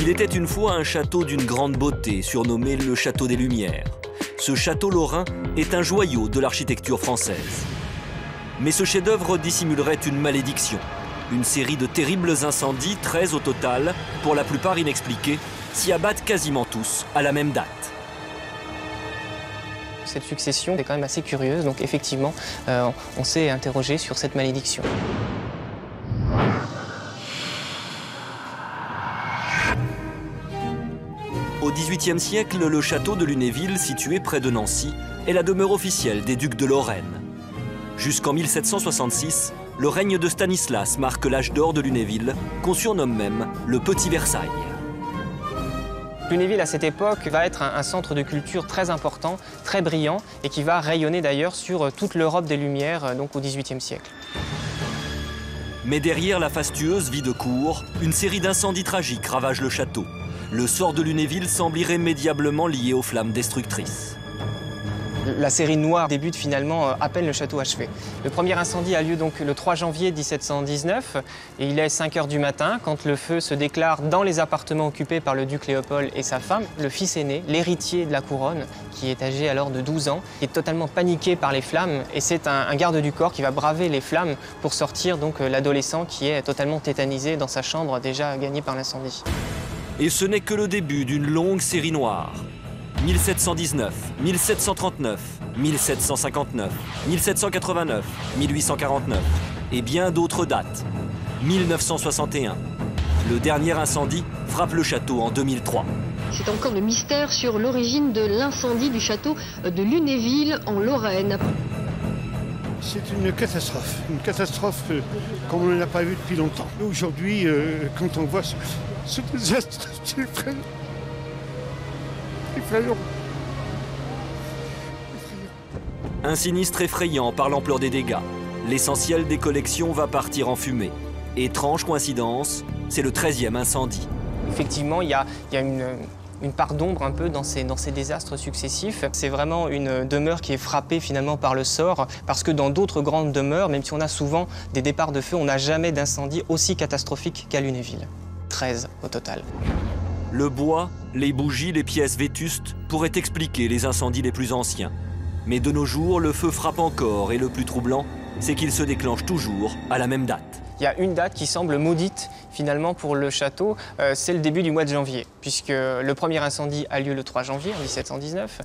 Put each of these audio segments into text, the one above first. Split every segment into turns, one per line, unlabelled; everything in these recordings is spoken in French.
Il était une fois un château d'une grande beauté, surnommé le Château des Lumières. Ce château lorrain est un joyau de l'architecture française. Mais ce chef-d'œuvre dissimulerait une malédiction. Une série de terribles incendies, 13 au total, pour la plupart inexpliqués, s'y abattent quasiment tous à la même date.
Cette succession est quand même assez curieuse, donc effectivement, on s'est interrogé sur cette malédiction.
Au XVIIIe siècle, le château de Lunéville, situé près de Nancy, est la demeure officielle des ducs de Lorraine. Jusqu'en 1766, le règne de Stanislas marque l'âge d'or de Lunéville, qu'on surnomme même le Petit Versailles.
Lunéville, à cette époque, va être un centre de culture très important, très brillant, et qui va rayonner d'ailleurs sur toute l'Europe des Lumières, donc au XVIIIe siècle.
Mais derrière la fastueuse vie de cour, une série d'incendies tragiques ravage le château. Le sort de Lunéville semble irrémédiablement lié aux flammes destructrices.
La série noire débute finalement à peine le château achevé. Le premier incendie a lieu donc le 3 janvier 1719 et il est 5 h du matin quand le feu se déclare dans les appartements occupés par le duc Léopold et sa femme, le fils aîné, l'héritier de la couronne, qui est âgé alors de 12 ans, qui est totalement paniqué par les flammes et c'est un garde du corps qui va braver les flammes pour sortir donc l'adolescent qui est totalement tétanisé dans sa chambre déjà gagnée par l'incendie.
Et ce n'est que le début d'une longue série noire. 1719, 1739, 1759, 1789, 1849 et bien d'autres dates. 1961. Le dernier incendie frappe le château en 2003.
C'est encore le mystère sur l'origine de l'incendie du château de Lunéville en Lorraine.
C'est une catastrophe comme on n'a pas vu depuis longtemps. Aujourd'hui, quand on voit ce désastre, c'est effrayant.
Un sinistre effrayant par l'ampleur des dégâts. L'essentiel des collections va partir en fumée. Étrange coïncidence, c'est le 13e incendie.
Effectivement, il y a une part d'ombre un peu dans ces désastres successifs. C'est vraiment une demeure qui est frappée finalement par le sort, parce que dans d'autres grandes demeures, même si on a souvent des départs de feu, on n'a jamais d'incendie aussi catastrophique qu'à Lunéville. 13 au total.
Le bois, les bougies, les pièces vétustes pourraient expliquer les incendies les plus anciens. Mais de nos jours, le feu frappe encore et le plus troublant, c'est qu'il se déclenche toujours à la même date.
Il y a une date qui semble maudite finalement pour le château, c'est le début du mois de janvier, puisque le premier incendie a lieu le 3 janvier en 1719,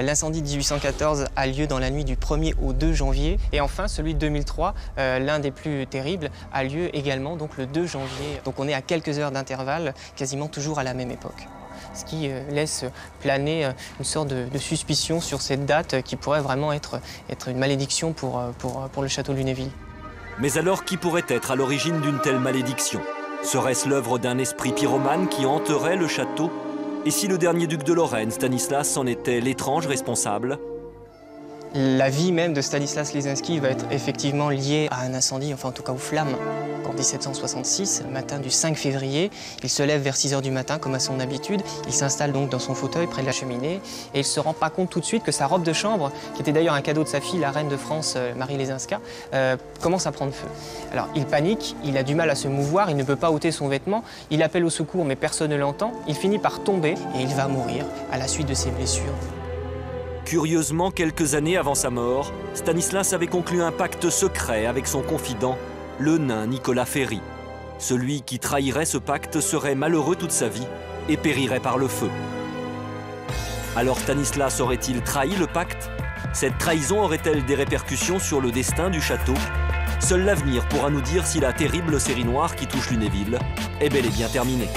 l'incendie de 1814 a lieu dans la nuit du 1er au 2 janvier, et enfin celui de 2003, l'un des plus terribles, a lieu également donc le 2 janvier. Donc on est à quelques heures d'intervalle, quasiment toujours à la même époque. Ce qui laisse planer une sorte de suspicion sur cette date qui pourrait vraiment être une malédiction pour le château de Lunéville.
Mais alors, qui pourrait être à l'origine d'une telle malédiction? Serait-ce l'œuvre d'un esprit pyromane qui hanterait le château? Et si le dernier duc de Lorraine, Stanislas, en était l'étrange responsable?
La vie même de Stanislas Lesinski va être effectivement liée à un incendie, enfin en tout cas aux flammes. En 1766, matin du 5 février, il se lève vers 6 h du matin comme à son habitude. Il s'installe donc dans son fauteuil près de la cheminée et il ne se rend pas compte tout de suite que sa robe de chambre, qui était d'ailleurs un cadeau de sa fille, la reine de France, Marie Lesinska, commence à prendre feu. Alors il panique, il a du mal à se mouvoir, il ne peut pas ôter son vêtement, il appelle au secours mais personne ne l'entend. Il finit par tomber et il va mourir à la suite de ses blessures.
Curieusement, quelques années avant sa mort, Stanislas avait conclu un pacte secret avec son confident, le nain Nicolas Ferry. Celui qui trahirait ce pacte serait malheureux toute sa vie et périrait par le feu. Alors Stanislas aurait-il trahi le pacte? Cette trahison aurait-elle des répercussions sur le destin du château? Seul l'avenir pourra nous dire si la terrible série noire qui touche Lunéville est bel et bien terminée.